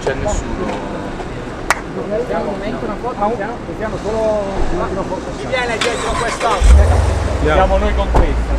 c'è nessuno. Vediamo solo una forza. Chi viene dietro quest'auto? Siamo noi con questa.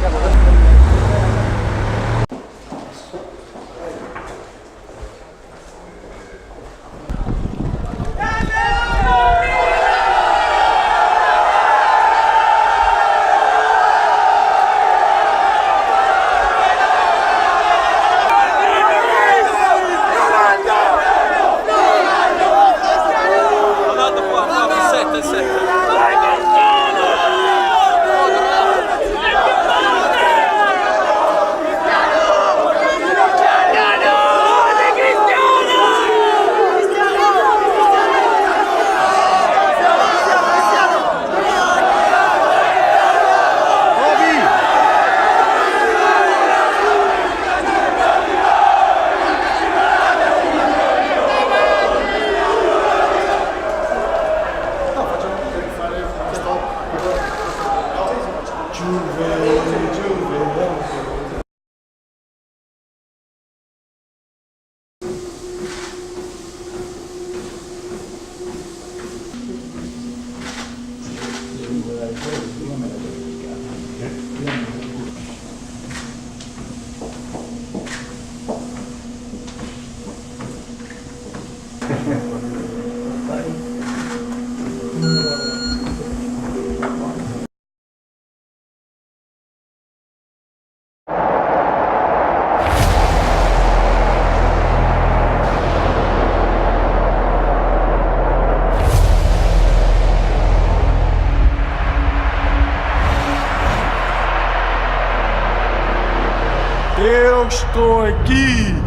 Eu estou aqui!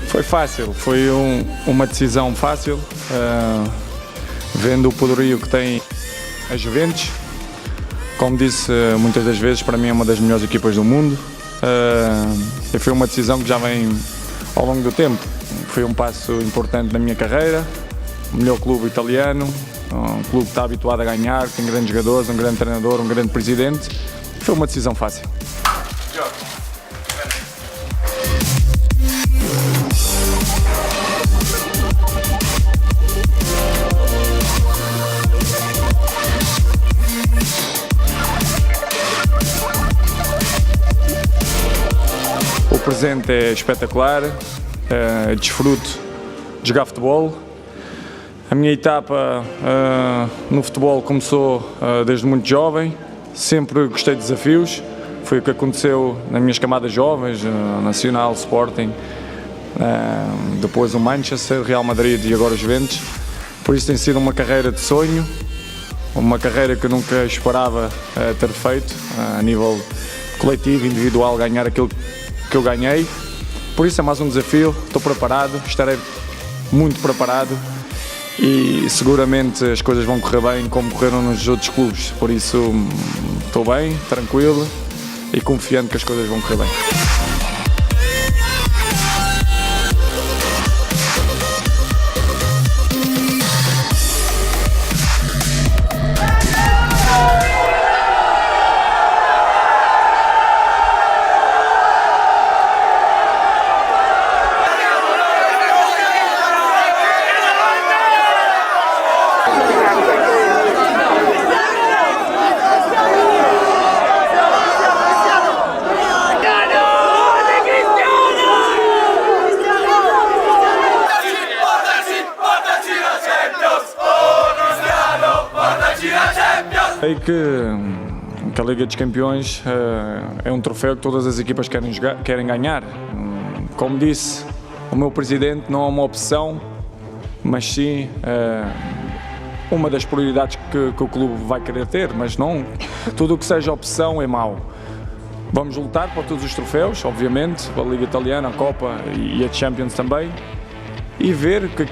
Foi fácil, foi uma decisão fácil, vendo o poderio que tem a Juventus. Como disse muitas das vezes, para mim é uma das melhores equipas do mundo. E foi uma decisão que já vem ao longo do tempo. Foi um passo importante na minha carreira, o melhor clube italiano, um clube que está habituado a ganhar, tem grandes jogadores, um grande treinador, um grande presidente. Foi uma decisão fácil. O presente é espetacular, desfruto de jogar futebol. A minha etapa no futebol começou desde muito jovem, sempre gostei de desafios. Foi o que aconteceu nas minhas camadas jovens, Nacional, Sporting, depois o Manchester, Real Madrid e agora o Juventus. Por isso tem sido uma carreira de sonho, uma carreira que eu nunca esperava ter feito, a nível coletivo, individual, ganhar aquilo que eu ganhei. Por isso é mais um desafio, estou preparado, estarei muito preparado e seguramente as coisas vão correr bem como correram nos outros clubes. Por isso estou bem, tranquilo e confiante que as coisas vão correr bem. Sei que a Liga dos Campeões é um troféu que todas as equipas querem ganhar. Como disse o meu presidente, não é uma opção, mas sim uma das prioridades que o clube vai querer ter, mas não tudo o que seja opção é mau. Vamos lutar para todos os troféus, obviamente, a Liga Italiana, a Copa e a Champions também, e ver o que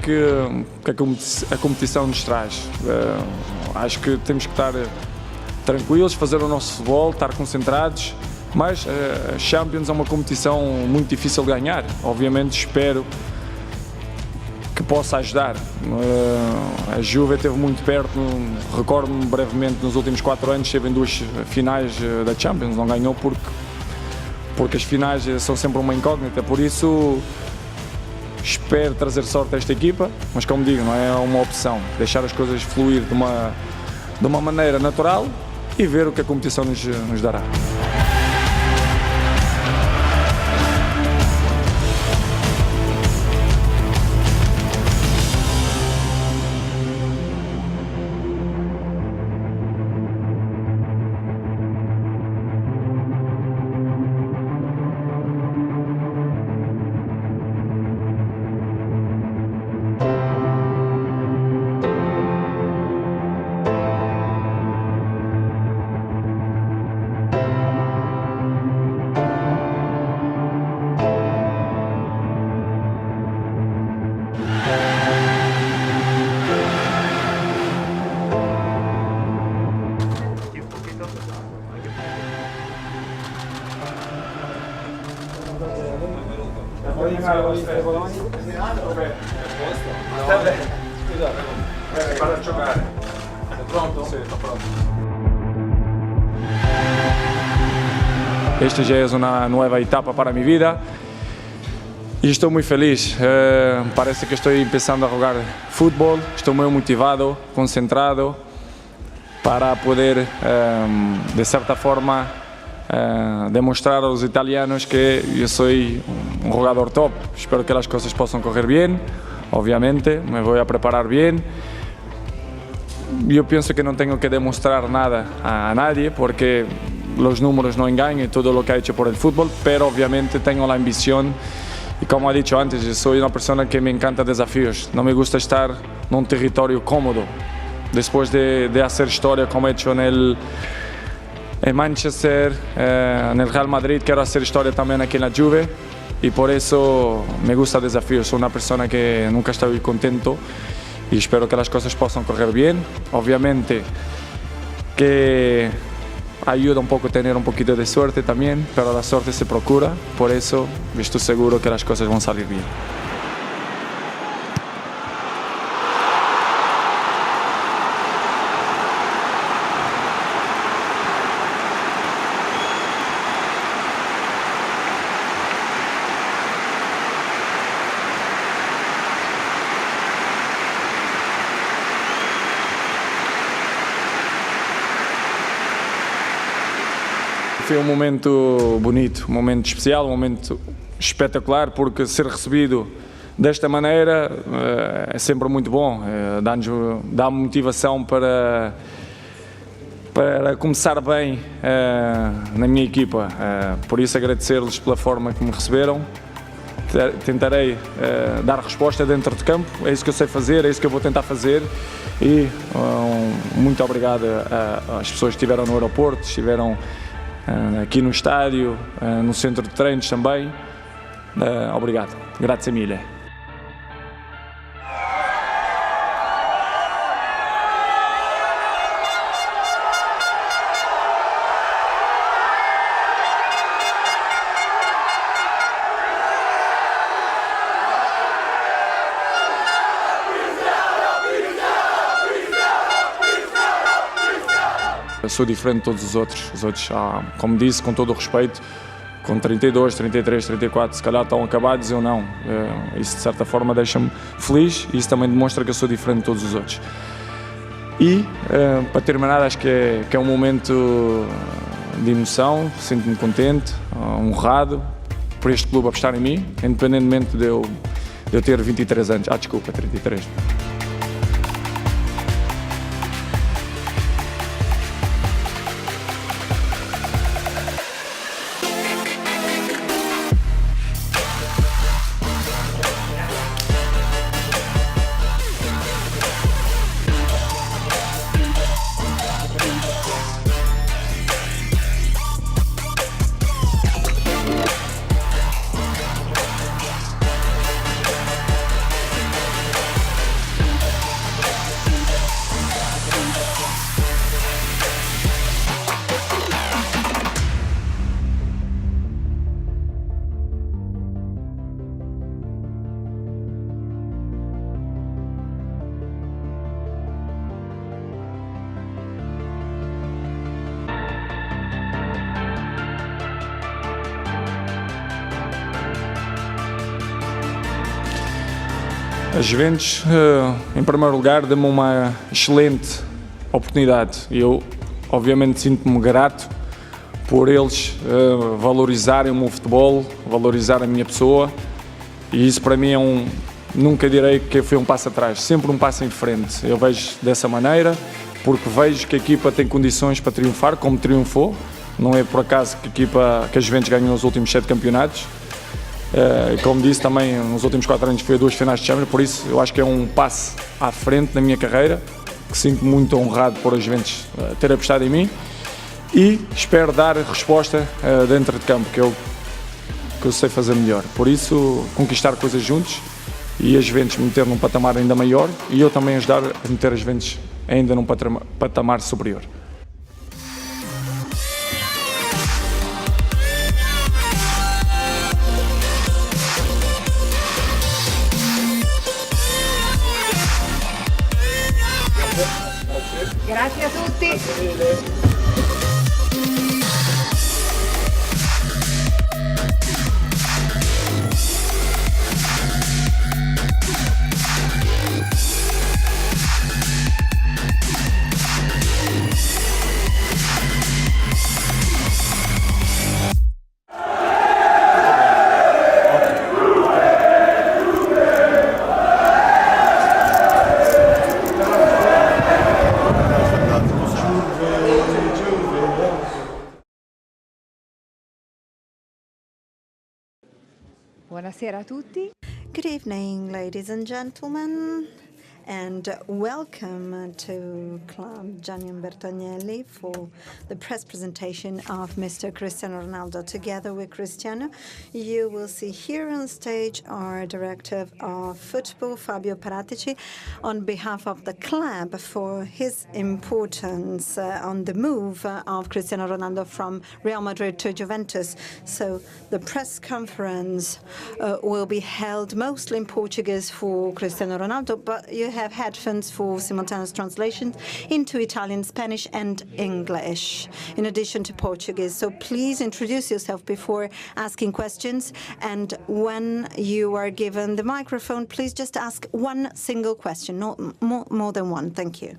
a competição nos traz. Acho que temos que estar tranquilos, fazer o nosso futebol, estar concentrados, mas a Champions é uma competição muito difícil de ganhar. Obviamente espero que possa ajudar. A Juve esteve muito perto, recordo-me brevemente, nos últimos 4 anos esteve em 2 finais da Champions, não ganhou porque as finais são sempre uma incógnita, por isso espero trazer sorte a esta equipa, mas como digo, não é uma opção, deixar as coisas fluir de uma maneira natural e ver o que a competição nos dará. Para giocare. È pronto? Sì, sto pronto. Esta já é uma nova etapa para a minha vida e estou muito feliz. Parece que estou começando a jogar futebol, estou muito motivado, concentrado para poder, de certa forma, demonstrar aos italianos que eu sou um jogador top. Espero que as coisas possam correr bem, obviamente, me vou a preparar bem. Eu penso que não tenho que demonstrar nada a nadie porque os números não engañan todo o que ha hecho por el fútbol, pero obviamente tenho a ambição e, como he dicho antes, eu sou uma pessoa que me encanta desafios. Não me gusta estar num território cómodo. Depois de fazer história como he hecho en Manchester, en el Real Madrid, quero fazer história também aqui na Juve e por isso me gusta desafios. Sou uma pessoa que nunca estou contento e espero que as coisas possam correr bem. Obviamente que ajuda um pouco ter um pouquinho de sorte também, mas a sorte se procura, por isso estou seguro que as coisas vão sair bem. Foi um momento bonito, um momento especial, um momento espetacular, porque ser recebido desta maneira é sempre muito bom, dá motivação para começar bem na minha equipa. Por isso agradecer-lhes pela forma que me receberam. Tentarei dar resposta dentro de campo, é isso que eu sei fazer, é isso que eu vou tentar fazer e muito obrigado às pessoas que estiveram no aeroporto, estiveram aqui no estádio, no centro de treinos também. Obrigado, grazie mille. Eu sou diferente de todos os outros. Os outros, como disse, com todo o respeito, com 32, 33, 34, se calhar estão acabados, eu não. Isso de certa forma deixa-me feliz e isso também demonstra que eu sou diferente de todos os outros. E, para terminar, acho que é um momento de emoção, sinto-me contente, honrado por este clube apostar em mim, independentemente de eu ter 23 anos. Desculpa, 33. A Juventus, em primeiro lugar, deu-me uma excelente oportunidade. Eu, obviamente, sinto-me grato por eles valorizarem o meu futebol, valorizar a minha pessoa, e isso para mim é nunca direi que foi um passo atrás, sempre um passo em frente. Eu vejo dessa maneira, porque vejo que a equipa tem condições para triunfar, como triunfou. Não é por acaso que a Juventus ganhou os últimos 7 campeonatos. E como disse, também nos últimos 4 anos foi a 2 finais de Champions, por isso eu acho que é um passo à frente na minha carreira, que sinto-me muito honrado por a Juventus ter apostado em mim, e espero dar resposta dentro de campo, que eu sei fazer melhor. Por isso, conquistar coisas juntos e a Juventus me meter num patamar ainda maior, e eu também ajudar a meter a Juventus ainda num patamar superior. Grazie a tutti. Buonasera a tutti. Good evening, ladies and gentlemen, and welcome to Club Gianni Bertagnelli for the press presentation of Mr. Cristiano Ronaldo. Together with Cristiano, you will see here on stage our Director of Football, Fabio Paratici, on behalf of the club for his importance on the move of Cristiano Ronaldo from Real Madrid to Juventus. So the press conference will be held mostly in Portuguese for Cristiano Ronaldo, but you have headphones for simultaneous translations into Italian, Spanish, and English, in addition to Portuguese. So please introduce yourself before asking questions, and when you are given the microphone, please just ask one single question, not more than one. Thank you.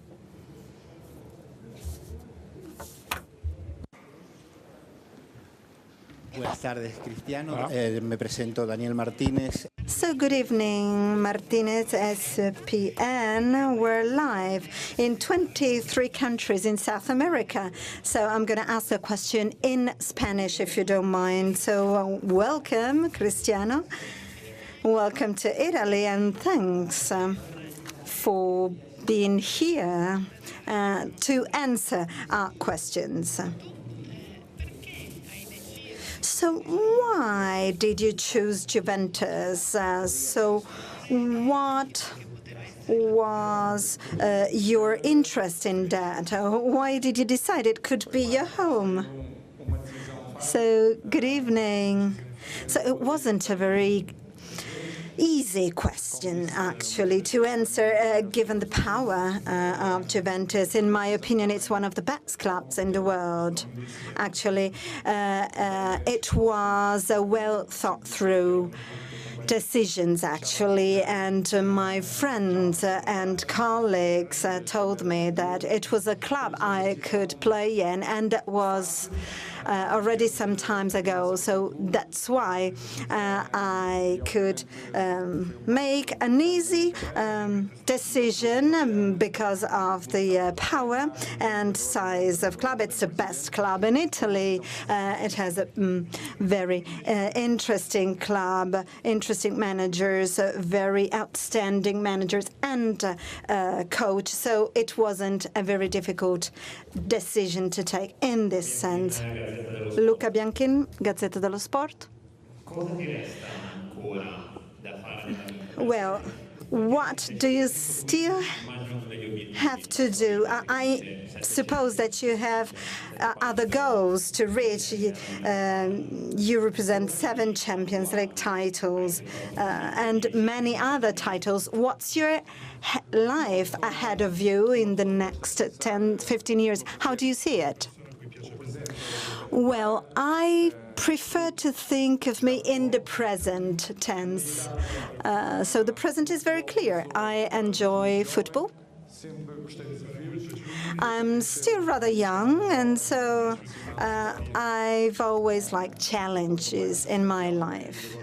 Buenas tardes, Cristiano. Me presento Daniel Martínez. So good evening, Martinez, SPN. We're live in 23 countries in South America. So I'm going to ask a question in Spanish, if you don't mind. So welcome, Cristiano. Welcome to Italy, and thanks for being here to answer our questions. So why did you choose Juventus? So what was your interest in that? Why did you decide it could be your home? So good evening. So it wasn't a very easy question, actually, to answer, given the power of Juventus. In my opinion, it's one of the best clubs in the world. Actually, it was a well-thought-through decisions, actually, and my friends and colleagues told me that it was a club I could play in, and that was already some times ago. So that's why I could make an easy decision because of the power and size of club. It's the best club in Italy. It has a very interesting club, interesting managers, very outstanding managers, and coach. So it wasn't a very difficult decision to take in this sense. Luca Bianchin, Gazzetta dello Sport. Well, what do you still have to do? I suppose that you have other goals to reach. You represent 7 Champions League titles and many other titles. What's your life ahead of you in the next 10, 15 years? How do you see it? Well, I prefer to think of me in the present tense. So the present is very clear. I enjoy football. I'm still rather young, and so I've always liked challenges in my life.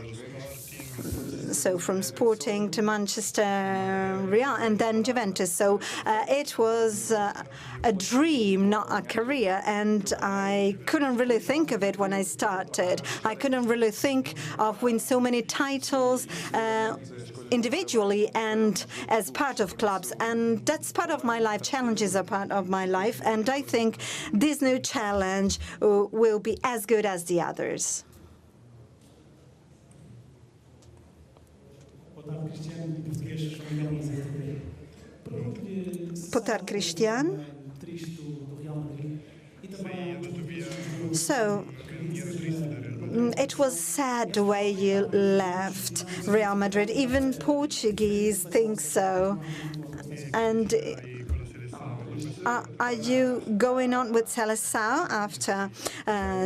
So from Sporting to Manchester, Real, and then Juventus. So it was a dream, not a career, and I couldn't really think of it when I started. I couldn't really think of winning so many titles individually and as part of clubs, and that's part of my life. Challenges are part of my life, and I think this new challenge will be as good as the others. Potar Cristiano. So, it was sad the way you left Real Madrid. Even Portuguese think so. And are you going on with Seleção after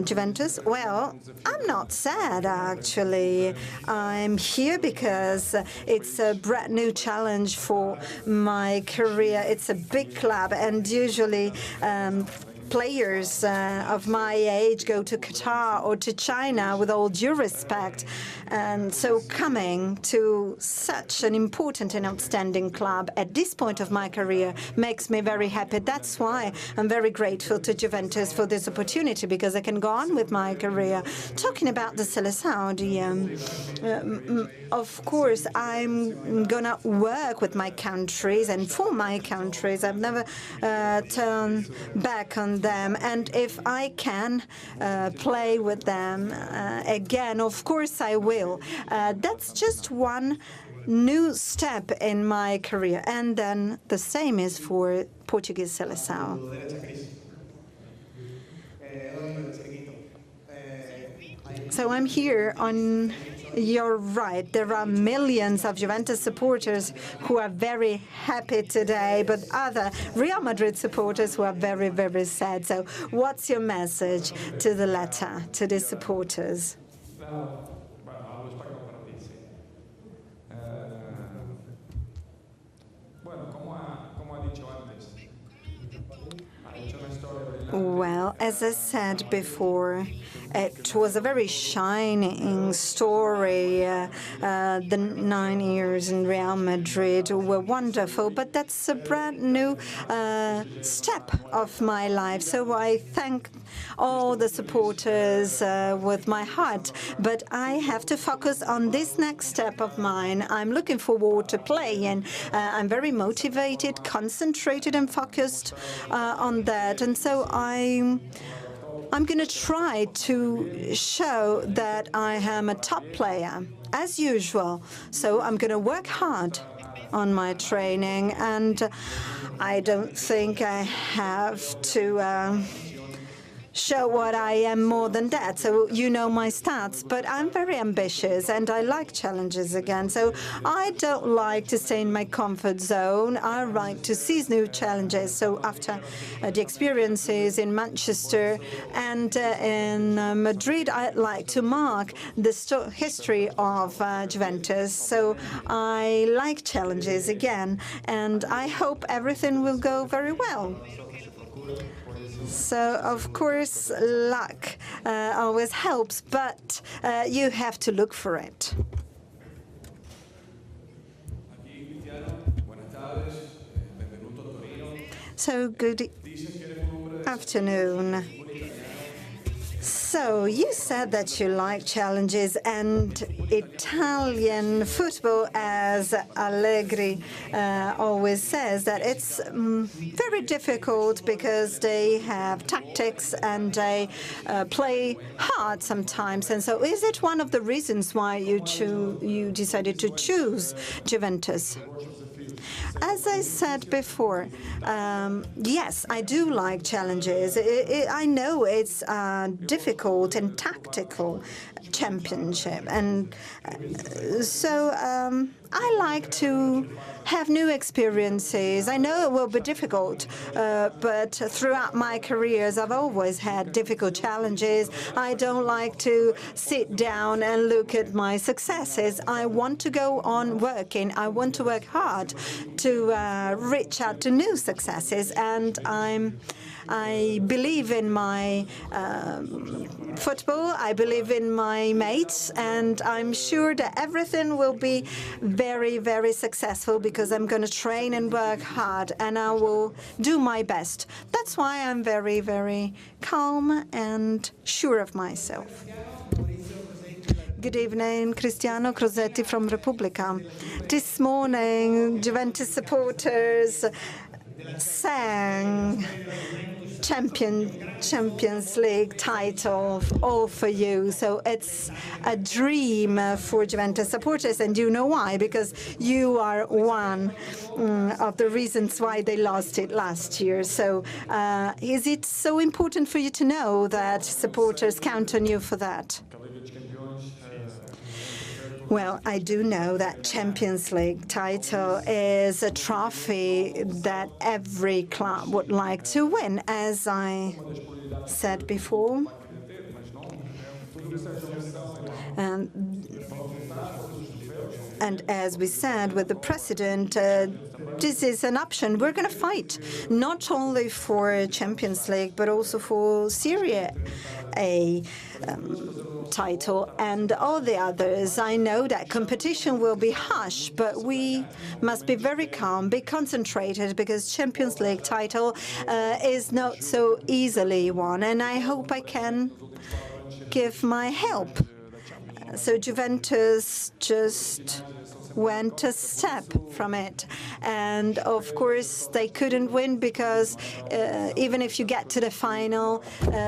Juventus? Well, I'm not sad, actually. I'm here because it's a brand new challenge for my career. It's a big club, and usually players of my age go to Qatar or to China, with all due respect. And so coming to such an important and outstanding club at this point of my career makes me very happy. That's why I'm very grateful to Juventus for this opportunity, because I can go on with my career. Talking about the Seleção, of course, I'm going to work with my countries and for my countries. I've never turned back on them. And if I can play with them again, of course I will. That's just one new step in my career. And then the same is for Portuguese Seleção. So I'm here on your right. There are millions of Juventus supporters who are very happy today, but other Real Madrid supporters who are very, very sad. So what's your message to the latter, to the supporters? Well, as I said before, it was a very shining story. The 9 years in Real Madrid were wonderful, but that's a brand new step of my life. So I thank all the supporters with my heart, but I have to focus on this next step of mine. I'm looking forward to play, and I'm very motivated, concentrated, and focused on that. And so I'm going to try to show that I am a top player, as usual. So I'm going to work hard on my training, and I don't think I have to show what I am more than that. So you know my stats, but I'm very ambitious and I like challenges again. So I don't like to stay in my comfort zone. I like to seize new challenges. So after the experiences in Manchester and in Madrid, I'd like to mark the history of Juventus. So I like challenges again, and I hope everything will go very well. So, of course, luck always helps, but you have to look for it. So, good afternoon. So, you said that you like challenges and Italian football, as Allegri always says, that it's very difficult because they have tactics and they play hard sometimes. And so is it one of the reasons why you decided to choose Juventus? As I said before, yes, I do like challenges. I know it's a difficult and tactical championship, and so I like to have new experiences. I know it will be difficult, but throughout my careers, I've always had difficult challenges. I don't like to sit down and look at my successes. I want to go on working. I want to work hard to reach out to new successes, and I believe in my football, I believe in my mates, and I'm sure that everything will be very, very successful because I'm going to train and work hard, and I will do my best. That's why I'm very, very calm and sure of myself. Good evening, Cristiano Crosetti from Repubblica. This morning, Juventus supporters sang Champions League title all for you. So it's a dream for Juventus supporters, and you know why? Because you are one of the reasons why they lost it last year. So is it so important for you to know that supporters count on you for that? Well, I do know that Champions League title is a trophy that every club would like to win, as I said before. And as we said with the president, this is an option. We're going to fight not only for Champions League, but also for Serie A title and all the others. I know that competition will be harsh, but we must be very calm, be concentrated, because Champions League title is not so easily won, and I hope I can give my help. So Juventus just went a step from it, and of course they couldn't win because even if you get to the final,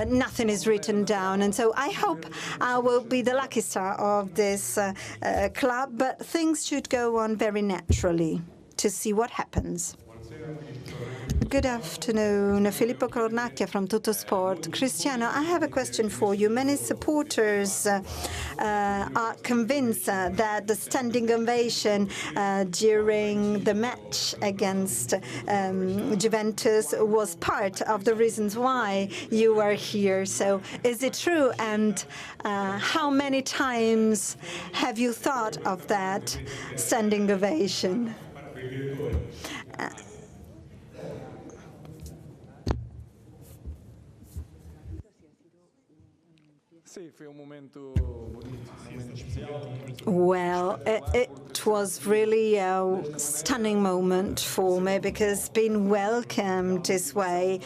nothing is written down. And so I hope I will be the lucky star of this club, but things should go on very naturally to see what happens. Good afternoon, Filippo Cornacchia from Tuttosport. Cristiano, I have a question for you. Many supporters are convinced that the standing ovation during the match against Juventus was part of the reasons why you are here. So is it true? And how many times have you thought of that standing ovation? Well, it was really a stunning moment for me because being welcomed this way,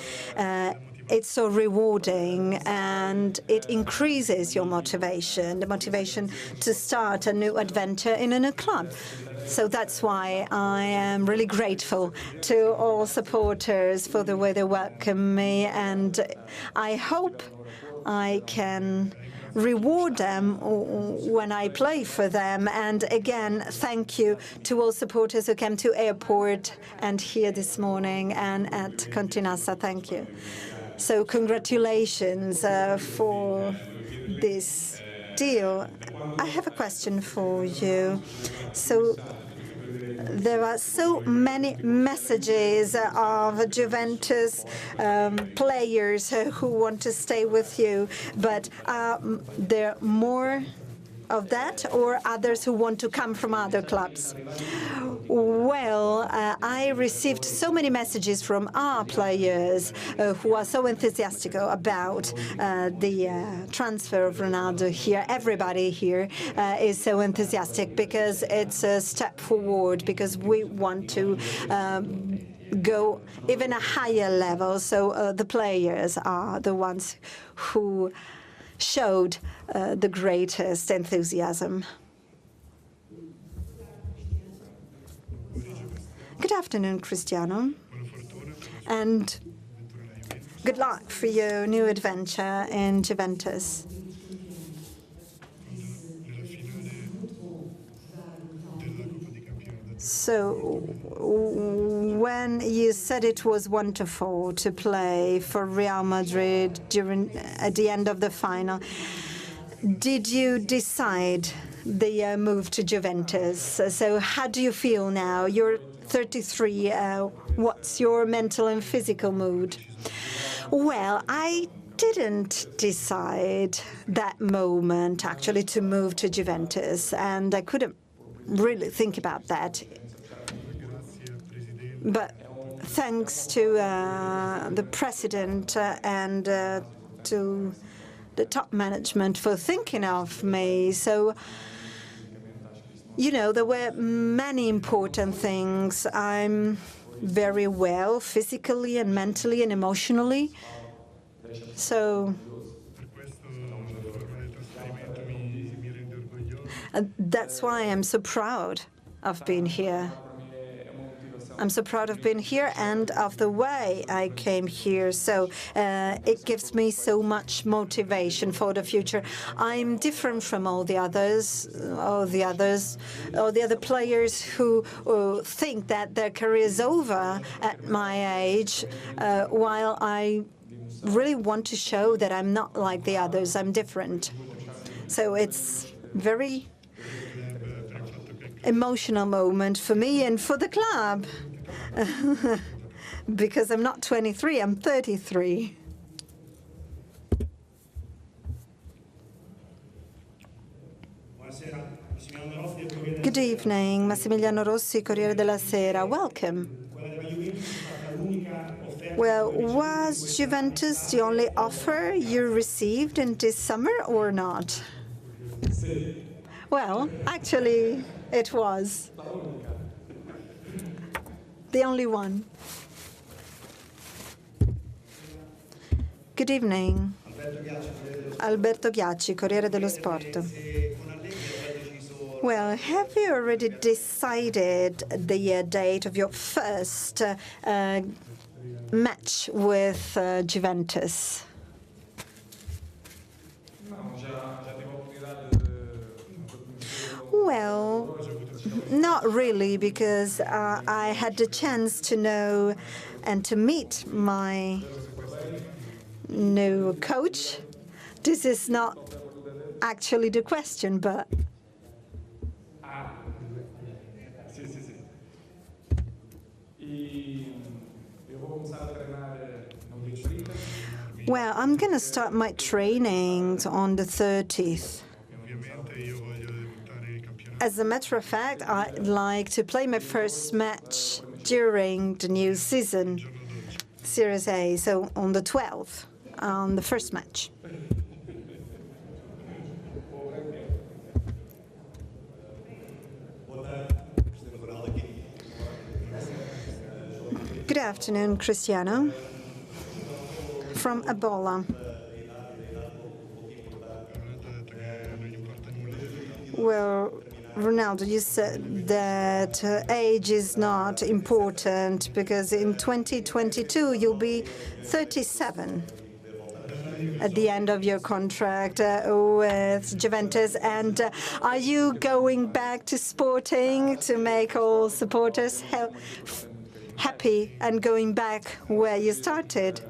it's so rewarding, and it increases your motivation, the motivation to start a new adventure in a new club. So that's why I am really grateful to all supporters for the way they welcome me, and I hope I can reward them when I play for them. And again, thank you to all supporters who came to airport and here this morning and at Continassa. Thank you. So congratulations for this deal. I have a question for you. So there are so many messages of Juventus players who want to stay with you, but there are more of that, or others who want to come from other clubs? Well, I received so many messages from our players who are so enthusiastic about the transfer of Ronaldo here. Everybody here is so enthusiastic because it's a step forward, because we want to go even a higher level. So the players are the ones who showed the greatest enthusiasm. Good afternoon, Cristiano, and good luck for your new adventure in Juventus. So, when you said it was wonderful to play for Real Madrid at the end of the final, did you decide the move to Juventus. So how do you feel now? You're 33. What's your mental and physical mood? Well, I didn't decide that moment, actually, to move to Juventus, and I couldn't really think about that. But thanks to the president and to the top management for thinking of me. So, you know, there were many important things. I'm very well physically and mentally and emotionally. So that's why I'm so proud of being here. I'm so proud of being here and of the way I came here. So it gives me so much motivation for the future. I'm different from all the other players who think that their career is over at my age, while I really want to show that I'm not like the others. I'm different. So it's very emotional moment for me and for the club. Because I'm not 23, I'm 33. Good evening, Massimiliano Rossi, Corriere della Sera. Welcome. Well, was Juventus the only offer you received in this summer or not? Well, actually, it was. The only one. Good evening. Alberto Ghiacci, Corriere dello Sport. Well, have you already decided the date of your first match with Juventus? Well, not really, because I had the chance to know and to meet my new coach. This is not actually the question, but well, I'm going to start my training on the 30th. As a matter of fact, I'd like to play my first match during the new season, Series A, so on the 12th, on the first match. Good afternoon, Cristiano. From Ebola. Well, Ronaldo, you said that age is not important because in 2022 you'll be 37 at the end of your contract with Juventus. And are you going back to Sporting to make all supporters happy and going back where you started?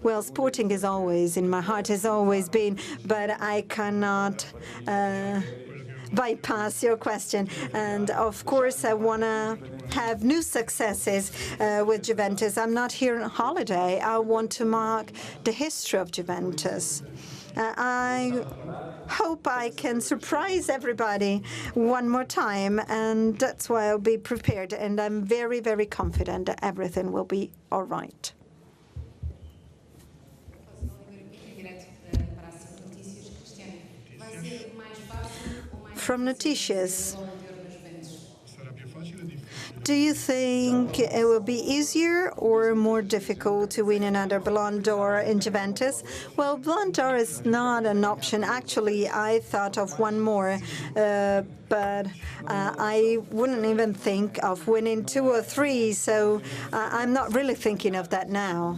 Well, Sporting is always in my heart, has always been, but I cannot bypass your question. And of course, I want to have new successes with Juventus. I'm not here on holiday. I want to mark the history of Juventus. I hope I can surprise everybody one more time, and that's why I'll be prepared. And I'm very, very confident that everything will be all right. From Noticias, do you think it will be easier or more difficult to win another Ballon d'Or in Juventus? Well, Ballon d'Or is not an option. Actually, I thought of one more, but I wouldn't even think of winning 2 or 3, so I'm not really thinking of that now.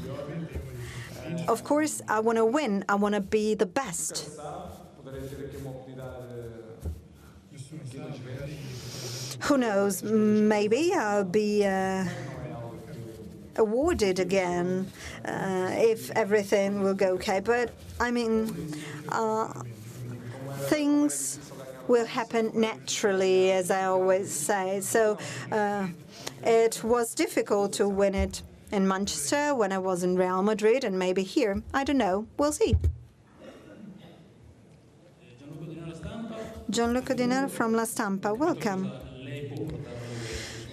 Of course, I want to win. I want to be the best. Who knows? Maybe I'll be awarded again if everything will go okay. But I mean, things will happen naturally, as I always say. So it was difficult to win it in Manchester when I was in Real Madrid, and maybe here. I don't know. We'll see. Gianluca Dinero from La Stampa, welcome.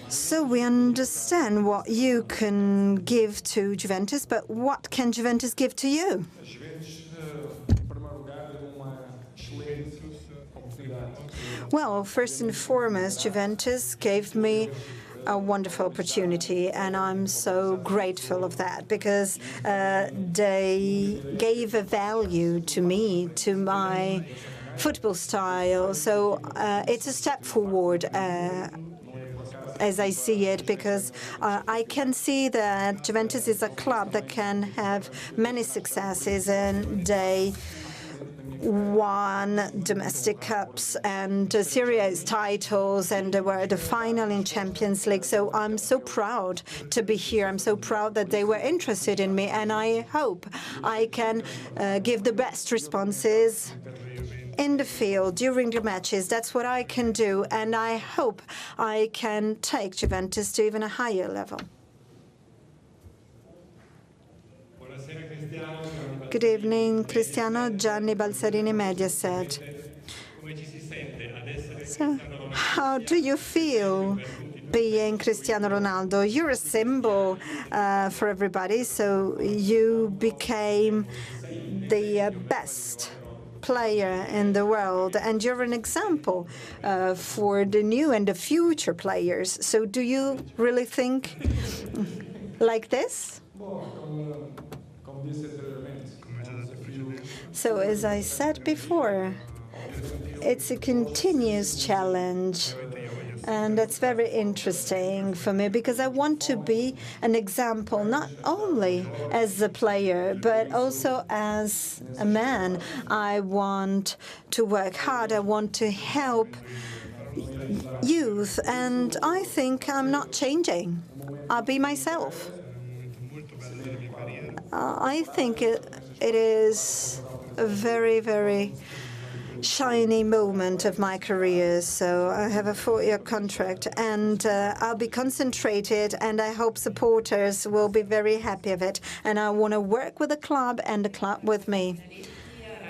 So we understand what you can give to Juventus, but what can Juventus give to you? Well, first and foremost, Juventus gave me a wonderful opportunity, and I'm so grateful of that, because they gave a value to me, to my football style. So it's a step forward, as I see it, because I can see that Juventus is a club that can have many successes, and they won domestic cups and Serie A titles, and they were at the final in Champions League. So I'm so proud to be here. I'm so proud that they were interested in me, and I hope I can give the best responses in the field during the matches. That's what I can do, and I hope I can take Juventus to even a higher level. Good evening, Cristiano. Gianni Balsarini, Mediaset. So, how do you feel being Cristiano Ronaldo? You're a symbol for everybody, so you became the best player in the world, and you're an example for the new and the future players. So do you really think like this? So, as I said before, it's a continuous challenge, and that's very interesting for me, because I want to be an example, not only as a player, but also as a man. I want to work hard. I want to help youth, and I think I'm not changing. I'll be myself. I think it is a very, very shiny moment of my career. So I have a 4-year contract, and I'll be concentrated, and I hope supporters will be very happy of it. And I want to work with the club and the club with me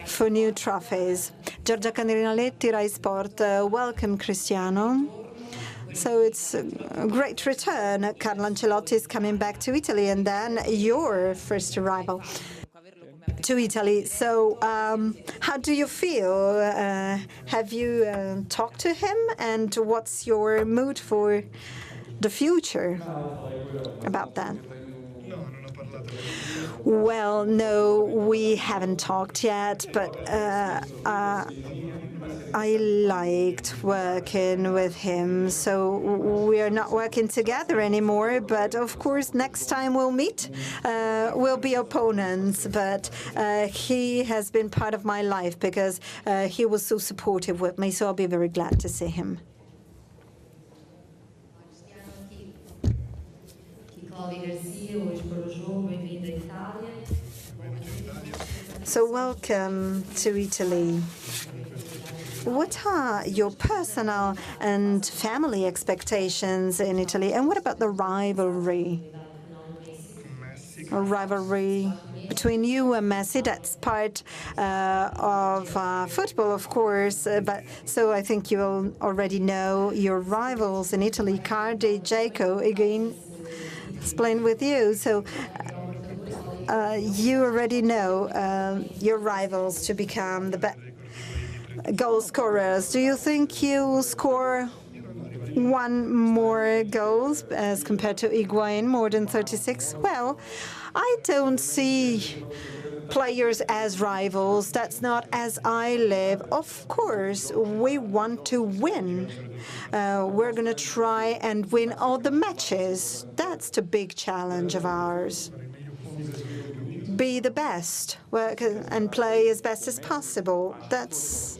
for new trophies. Giorgia Candrinaletti, Rai Sport. Welcome, Cristiano. So it's a great return. Carlo Ancelotti is coming back to Italy, and then your first arrival to Italy. So how do you feel? Have you talked to him, and what's your mood for the future about that? Well, no, we haven't talked yet, but I liked working with him, so we are not working together anymore. But of course, next time we'll meet, we'll be opponents. But he has been part of my life, because he was so supportive with me, so I'll be very glad to see him. So welcome to Italy. What are your personal and family expectations in Italy? And what about the rivalry? A rivalry between you and Messi, that's part of football, of course. But so I think you will already know your rivals in Italy, Cardi, Jaco, again, explain with you. So you already know your rivals to become the best goal scorers. Do you think you will score one more goals as compared to Higuain, more than 36? Well, I don't see players as rivals. That's not as I live. Of course, we want to win. We're going to try and win all the matches. That's the big challenge of ours. Be the best, work and play as best as possible. That's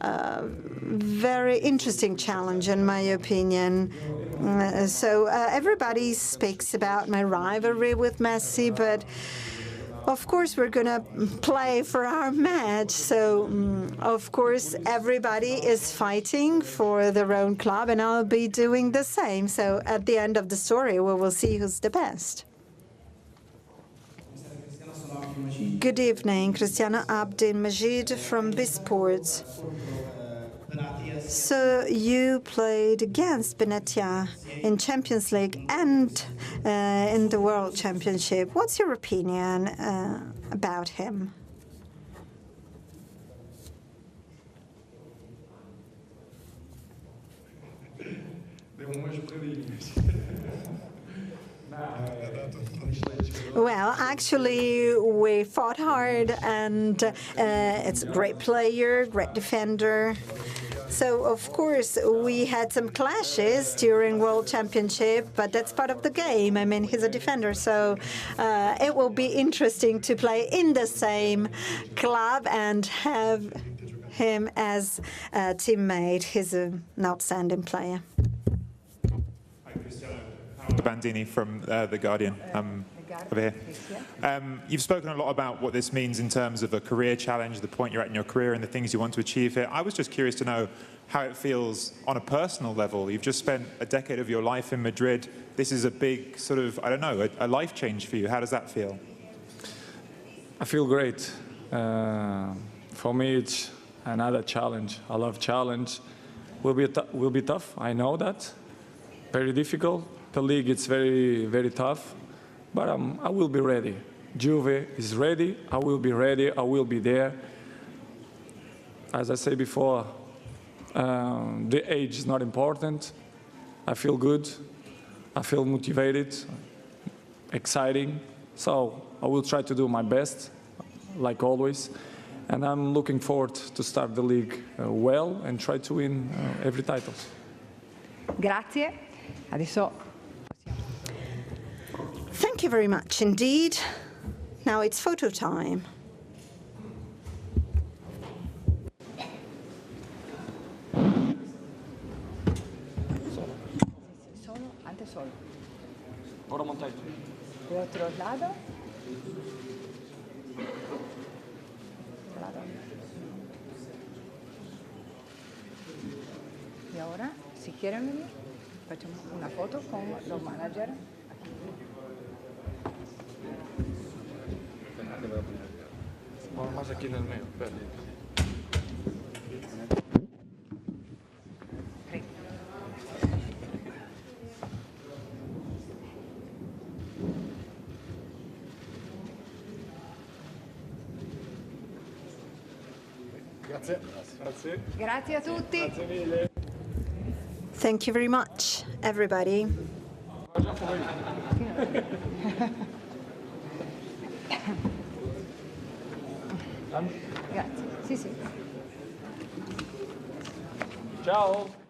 a very interesting challenge, in my opinion. So everybody speaks about my rivalry with Messi, but Of course, we're going to play for our match. So, of course, everybody is fighting for their own club, and I'll be doing the same. So, at the end of the story, we will see who's the best. Good evening, Cristiano Abdel-Majid from Bisports. So you played against Benatia in Champions League and in the World Championship. What's your opinion about him? Well, actually, we fought hard, and it's a great player, great defender. So, of course, we had some clashes during World Championship, but that's part of the game. I mean, he's a defender, so it will be interesting to play in the same club and have him as a teammate. He's an outstanding player. Bandini from The Guardian. Over here. You've spoken a lot about what this means in terms of a career challenge, the point you're at in your career and the things you want to achieve here. I was just curious to know how it feels on a personal level. You've just spent a decade of your life in Madrid. This is a big sort of, I don't know, a life change for you. How does that feel? I feel great. For me, it's another challenge. I love challenge. Will be tough. I know that. Very difficult. The league is very, very tough. But I will be ready. Juve is ready. I will be ready. I will be there. As I said before, the age is not important. I feel good. I feel motivated, exciting. So I will try to do my best, like always. And I'm looking forward to start the league well and try to win every title. Grazie. Adesso Thank you very much indeed. Now it's photo time. antes solo. Ora montaggio. De otro lado. Y ahora, si quieren venir, facciamo una foto con los managers. Más aquí en el medio, espera. Grazie. Grazie. Grazie a tutti. Grazie mille. Thank you very much, everybody. Grazie. Sì, sì. Ciao.